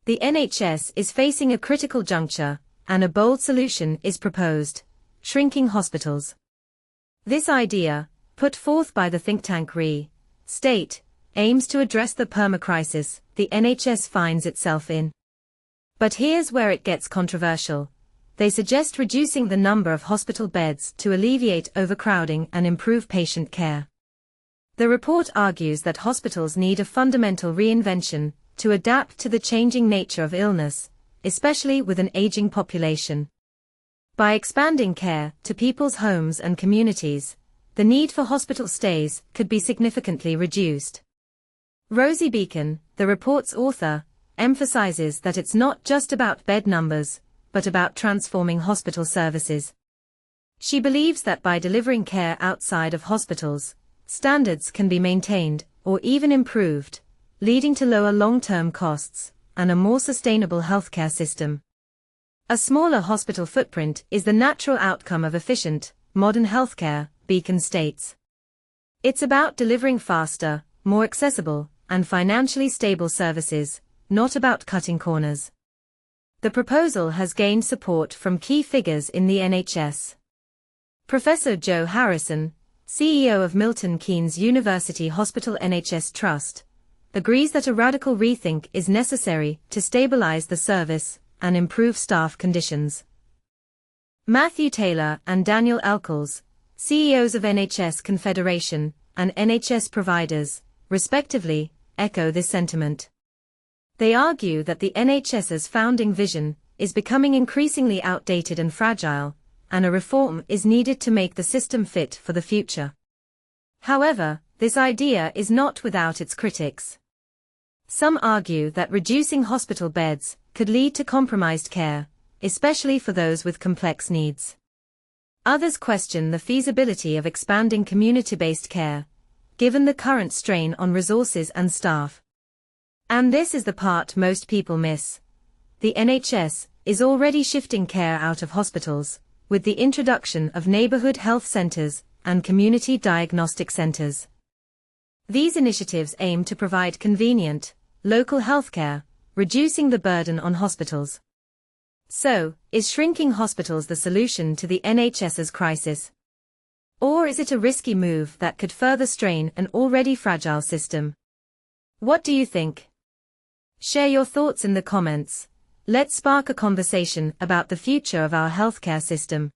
The NHS is facing a critical juncture, and a bold solution is proposed: shrinking hospitals. This idea, put forth by the think tank State, aims to address the permacrisis the NHS finds itself in. But here's where it gets controversial. They suggest reducing the number of hospital beds to alleviate overcrowding and improve patient care. The report argues that hospitals need a fundamental reinvention to adapt to the changing nature of illness, especially with an aging population. By expanding care to people's homes and communities, the need for hospital stays could be significantly reduced. Rosie Beacon, the report's author, emphasizes that it's not just about bed numbers, but about transforming hospital services. She believes that by delivering care outside of hospitals, standards can be maintained, or even improved, leading to lower long-term costs and a more sustainable healthcare system. A smaller hospital footprint is the natural outcome of efficient, modern healthcare, Beacon states. It's about delivering faster, more accessible, and financially stable services, not about cutting corners. The proposal has gained support from key figures in the NHS. Professor Joe Harrison, CEO of Milton Keynes University Hospital NHS Trust, agrees that a radical rethink is necessary to stabilize the service and improve staff conditions. Matthew Taylor and Daniel Elkels, CEOs of NHS Confederation and NHS Providers, respectively, echo this sentiment. They argue that the NHS's founding vision is becoming increasingly outdated and fragile, and a reform is needed to make the system fit for the future. However, this idea is not without its critics. Some argue that reducing hospital beds could lead to compromised care, especially for those with complex needs. Others question the feasibility of expanding community-based care, given the current strain on resources and staff. And this is the part most people miss. The NHS is already shifting care out of hospitals, with the introduction of neighborhood health centers and community diagnostic centers. These initiatives aim to provide convenient, local healthcare, reducing the burden on hospitals. So, is shrinking hospitals the solution to the NHS's crisis? Or is it a risky move that could further strain an already fragile system? What do you think? Share your thoughts in the comments. Let's spark a conversation about the future of our healthcare system.